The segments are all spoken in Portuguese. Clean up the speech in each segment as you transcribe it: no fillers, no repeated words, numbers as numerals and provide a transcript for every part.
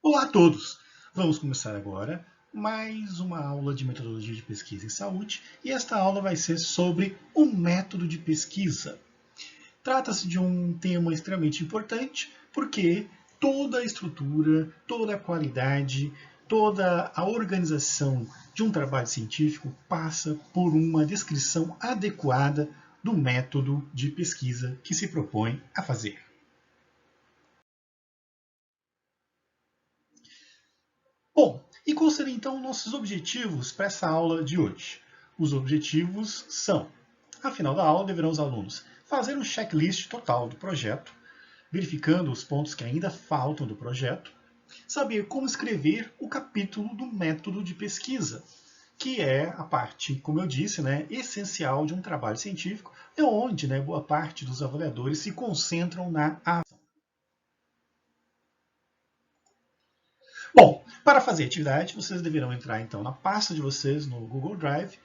Olá a todos! Vamos começar agora mais uma aula de metodologia de pesquisa em saúde e esta aula vai ser sobre o método de pesquisa. Trata-se de um tema extremamente importante porque toda a estrutura, toda a qualidade, toda a organização de um trabalho científico passa por uma descrição adequada do método de pesquisa que se propõe a fazer. Bom, e quais seriam então nossos objetivos para essa aula de hoje? Os objetivos são, ao final da aula, deverão os alunos fazer um checklist total do projeto, verificando os pontos que ainda faltam do projeto, saber como escrever o capítulo do método de pesquisa, que é a parte, como eu disse, essencial de um trabalho científico, é onde boa parte dos avaliadores se concentram na ação. Bom, para fazer a atividade, vocês deverão entrar então na pasta de vocês no Google Drive,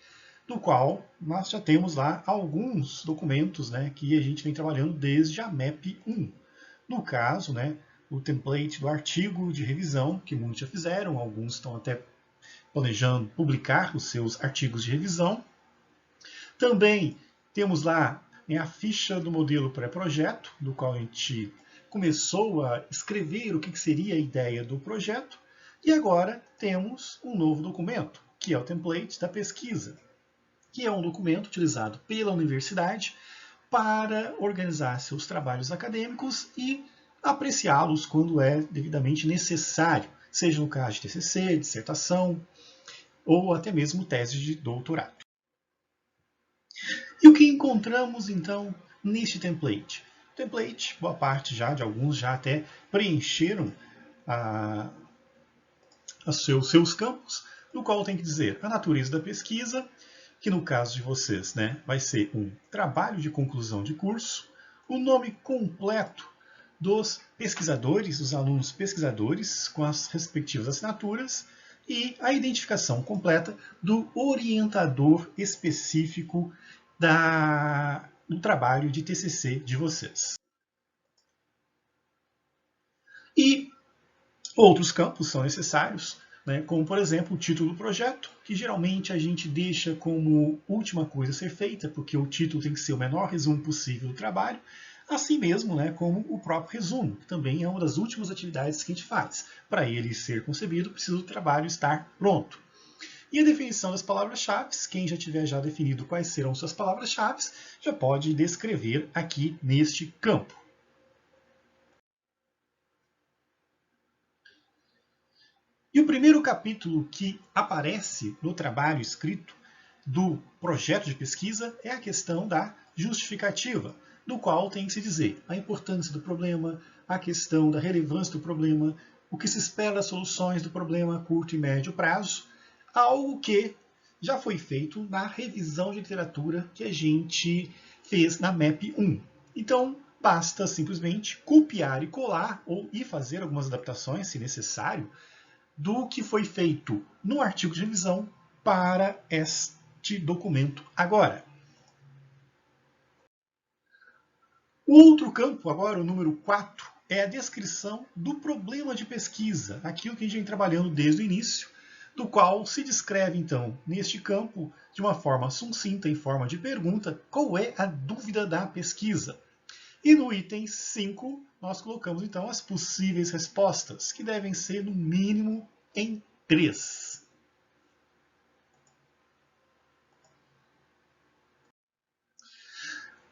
no qual nós já temos lá alguns documentos que a gente vem trabalhando desde a MEP 1. No caso, o template do artigo de revisão, que muitos já fizeram, alguns estão até planejando publicar os seus artigos de revisão. Também temos lá a ficha do modelo pré-projeto, do qual a gente começou a escrever o que seria a ideia do projeto, e agora temos um novo documento, que é o template da pesquisa, que é um documento utilizado pela universidade para organizar seus trabalhos acadêmicos e apreciá-los quando é devidamente necessário, seja no caso de TCC, dissertação ou até mesmo tese de doutorado. E o que encontramos então neste template? O template, boa parte já de alguns já até preencheram os seus campos, no qual tem que dizer a natureza da pesquisa, que no caso de vocês vai ser um trabalho de conclusão de curso, o nome completo dos pesquisadores, dos alunos pesquisadores, com as respectivas assinaturas, e a identificação completa do orientador específico do trabalho de TCC de vocês. E outros campos são necessários, como, por exemplo, o título do projeto, que geralmente a gente deixa como última coisa a ser feita, porque o título tem que ser o menor resumo possível do trabalho, assim mesmo como o próprio resumo, que também é uma das últimas atividades que a gente faz. Para ele ser concebido, precisa do trabalho estar pronto. E a definição das palavras-chave, quem já tiver já definido quais serão suas palavras-chave, já pode descrever aqui neste campo. E o primeiro capítulo que aparece no trabalho escrito do projeto de pesquisa é a questão da justificativa, no qual tem que se dizer a importância do problema, a questão da relevância do problema, o que se espera das soluções do problema a curto e médio prazo, algo que já foi feito na revisão de literatura que a gente fez na MEP 1. Então, basta simplesmente copiar e colar e fazer algumas adaptações, se necessário, do que foi feito no artigo de revisão para este documento agora. O outro campo, agora o número 4, é a descrição do problema de pesquisa, aquilo que a gente vem trabalhando desde o início, do qual se descreve, então, neste campo, de uma forma sucinta, em forma de pergunta, qual é a dúvida da pesquisa. E no item 5, nós colocamos, então, as possíveis respostas, que devem ser, no mínimo, em 3.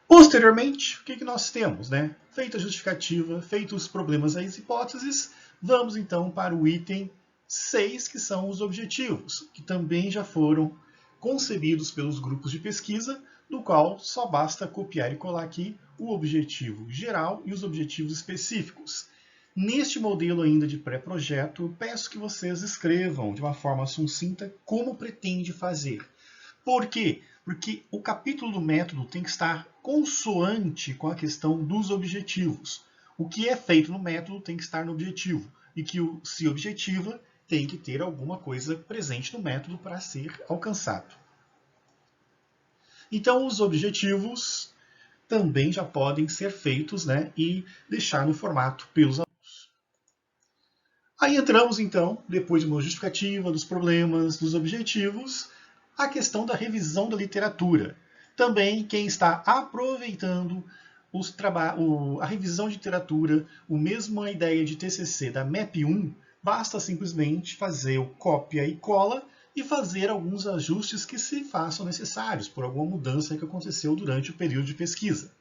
Posteriormente, o que nós temos? Feita a justificativa, feitos os problemas e as hipóteses, vamos então para o item 6, que são os objetivos, que também já foram concebidos pelos grupos de pesquisa, do qual só basta copiar e colar aqui o objetivo geral e os objetivos específicos. Neste modelo ainda de pré-projeto, peço que vocês escrevam de uma forma sucinta como pretende fazer. Por quê? Porque o capítulo do método tem que estar consoante com a questão dos objetivos. O que é feito no método tem que estar no objetivo. E que se objetiva tem que ter alguma coisa presente no método para ser alcançado. Então, os objetivos também já podem ser feitos e deixar no formato pelos alunos. Aí entramos, então, depois de uma justificativa dos problemas, dos objetivos, a questão da revisão da literatura. Também quem está aproveitando a revisão de literatura, a mesma ideia de TCC da MEP1, basta simplesmente fazer o cópia e cola e fazer alguns ajustes que se façam necessários por alguma mudança que aconteceu durante o período de pesquisa.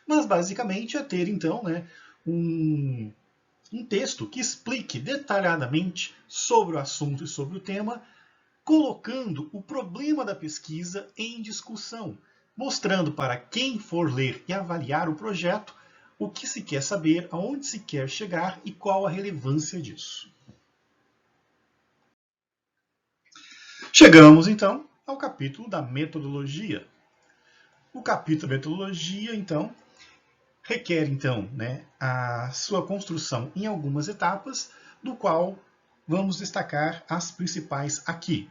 Mas basicamente é ter então um texto que explique detalhadamente sobre o assunto e sobre o tema, colocando o problema da pesquisa em discussão, mostrando para quem for ler e avaliar o projeto o que se quer saber, aonde se quer chegar e qual a relevância disso. Chegamos então ao capítulo da metodologia. O capítulo da metodologia, então, requer então a sua construção em algumas etapas, do qual vamos destacar as principais aqui.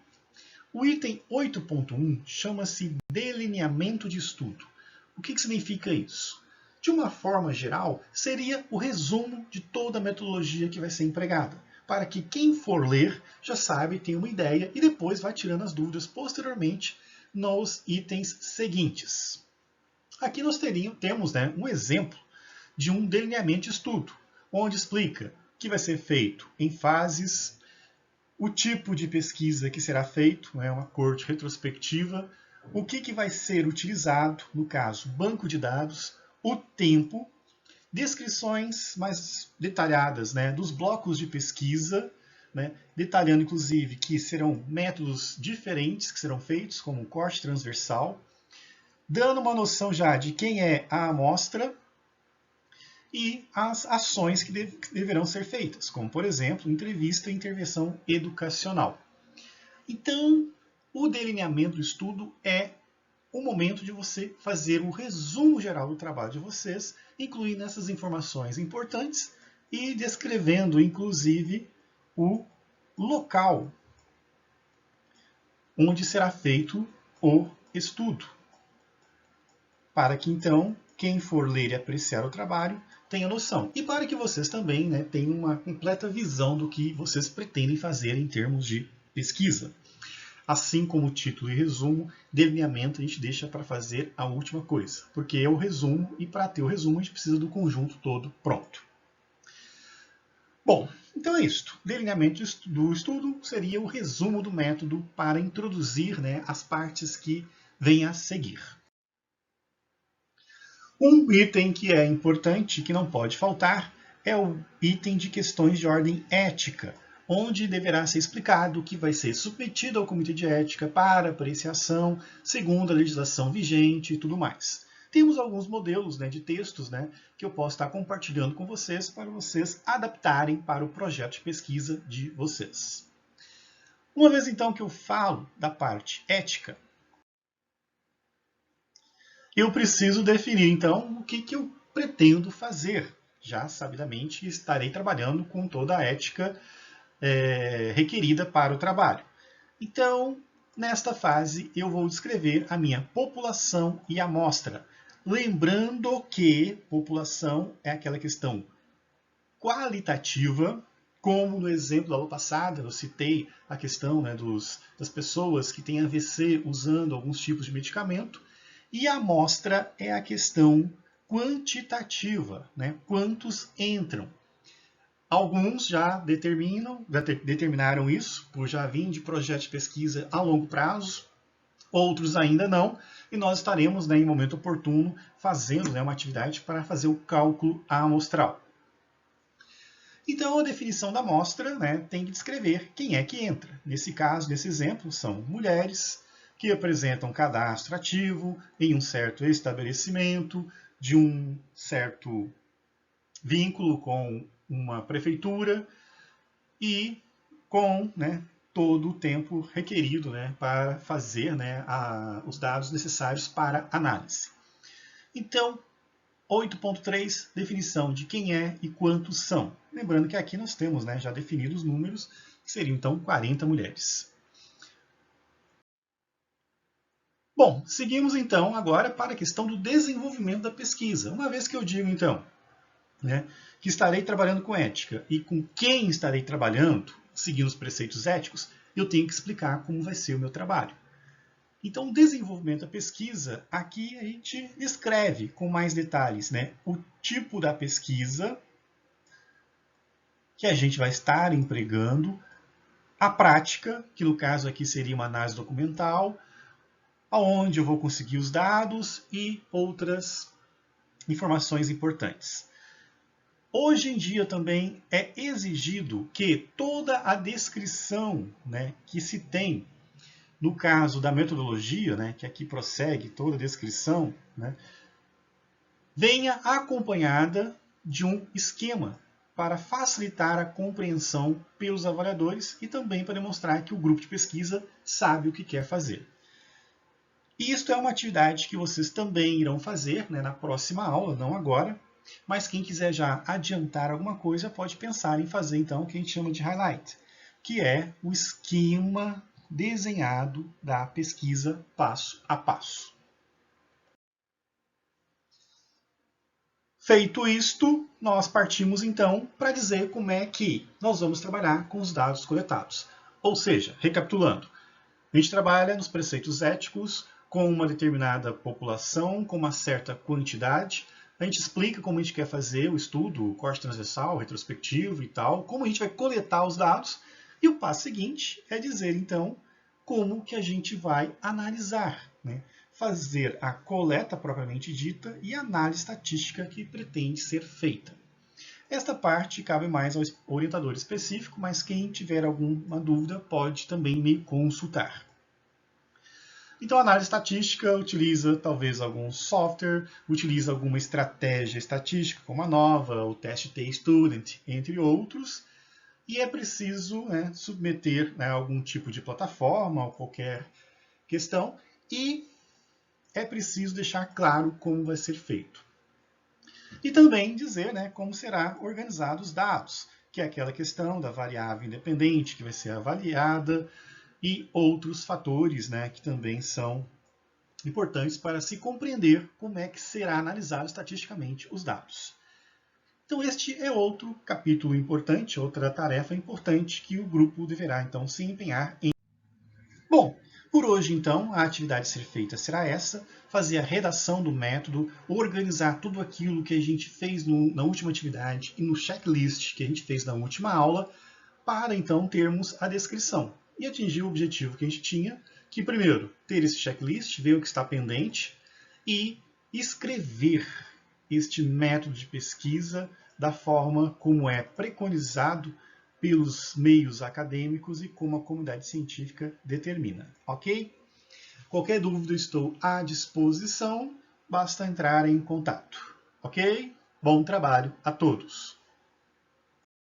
O item 8.1 chama-se delineamento de estudo. O que significa isso? De uma forma geral, seria o resumo de toda a metodologia que vai ser empregada, para que quem for ler já saiba e tenha uma ideia e depois vai tirando as dúvidas posteriormente nos itens seguintes. Aqui nós temos um exemplo de um delineamento de estudo, onde explica que vai ser feito em fases, o tipo de pesquisa que será feito, uma corte retrospectiva, o que vai ser utilizado, no caso, banco de dados, o tempo, descrições mais detalhadas dos blocos de pesquisa, detalhando inclusive que serão métodos diferentes que serão feitos, como o corte transversal, dando uma noção já de quem é a amostra, e as ações que deverão ser feitas, como, por exemplo, entrevista e intervenção educacional. Então, o delineamento do estudo é o momento de você fazer o resumo geral do trabalho de vocês, incluindo essas informações importantes e descrevendo, inclusive, o local onde será feito o estudo, para que, então, quem for ler e apreciar o trabalho tenha noção. E para que vocês também tenham uma completa visão do que vocês pretendem fazer em termos de pesquisa. Assim como o título e resumo, delineamento a gente deixa para fazer a última coisa, porque é o resumo e para ter o resumo a gente precisa do conjunto todo pronto. Bom, então é isso. Delineamento do estudo seria o resumo do método para introduzir as partes que vêm a seguir. Um item que é importante, que não pode faltar, é o item de questões de ordem ética, onde deverá ser explicado que vai ser submetido ao Comitê de Ética para apreciação, segundo a legislação vigente e tudo mais. Temos alguns modelos de textos que eu posso estar compartilhando com vocês para vocês adaptarem para o projeto de pesquisa de vocês. Uma vez então que eu falo da parte ética, eu preciso definir, então, o que eu pretendo fazer. Já sabidamente estarei trabalhando com toda a ética requerida para o trabalho. Então, nesta fase, eu vou descrever a minha população e amostra. Lembrando que população é aquela questão qualitativa, como no exemplo da aula passada, eu citei a questão das pessoas que têm AVC usando alguns tipos de medicamento, e a amostra é a questão quantitativa, quantos entram. Alguns já determinaram isso, por já vir de projeto de pesquisa a longo prazo, outros ainda não, e nós estaremos, em momento oportuno, fazendo uma atividade para fazer o cálculo amostral. Então, a definição da amostra tem que descrever quem é que entra. Nesse caso, nesse exemplo, são mulheres que apresentam cadastro ativo em um certo estabelecimento, de um certo vínculo com uma prefeitura e com todo o tempo requerido para fazer os dados necessários para análise. Então, 8.3, definição de quem é e quantos são. Lembrando que aqui nós temos já definidos os números, que seriam então 40 mulheres. Bom, seguimos então agora para a questão do desenvolvimento da pesquisa. Uma vez que eu digo então que estarei trabalhando com ética e com quem estarei trabalhando, seguindo os preceitos éticos, eu tenho que explicar como vai ser o meu trabalho. Então, o desenvolvimento da pesquisa, aqui a gente escreve com mais detalhes, né? O tipo da pesquisa que a gente vai estar empregando, a prática, que no caso aqui seria uma análise documental, aonde eu vou conseguir os dados e outras informações importantes. Hoje em dia também é exigido que toda a descrição, né, que se tem, no caso da metodologia, né, que aqui prossegue toda a descrição, né, venha acompanhada de um esquema para facilitar a compreensão pelos avaliadores e também para demonstrar que o grupo de pesquisa sabe o que quer fazer. Isto é uma atividade que vocês também irão fazer, né, na próxima aula, não agora, mas quem quiser já adiantar alguma coisa pode pensar em fazer então o que a gente chama de highlight, que é o esquema desenhado da pesquisa passo a passo. Feito isto, nós partimos então para dizer como é que nós vamos trabalhar com os dados coletados. Ou seja, recapitulando, a gente trabalha nos preceitos éticos com uma determinada população, com uma certa quantidade. A gente explica como a gente quer fazer o estudo, o corte transversal, retrospectivo e tal, como a gente vai coletar os dados. E o passo seguinte é dizer, então, como que a gente vai analisar, né? Fazer a coleta propriamente dita e a análise estatística que pretende ser feita. Esta parte cabe mais ao orientador específico, mas quem tiver alguma dúvida pode também me consultar. Então, a análise estatística utiliza talvez algum software, utiliza alguma estratégia estatística, como a nova, o teste T-Student, entre outros, e é preciso, né, submeter, né, algum tipo de plataforma ou qualquer questão, e é preciso deixar claro como vai ser feito. E também dizer, né, como será organizados os dados, que é aquela questão da variável independente que vai ser avaliada, e outros fatores, né, que também são importantes para se compreender como é que será analisado estatisticamente os dados. Então este é outro capítulo importante, outra tarefa importante que o grupo deverá então se empenhar em. Bom, por hoje então a atividade a ser feita será essa, fazer a redação do método, organizar tudo aquilo que a gente fez na última atividade e no checklist que a gente fez na última aula, para então termos a descrição e atingir o objetivo que a gente tinha, que primeiro, ter esse checklist, ver o que está pendente e escrever este método de pesquisa da forma como é preconizado pelos meios acadêmicos e como a comunidade científica determina, ok? Qualquer dúvida estou à disposição, basta entrar em contato, ok? Bom trabalho a todos!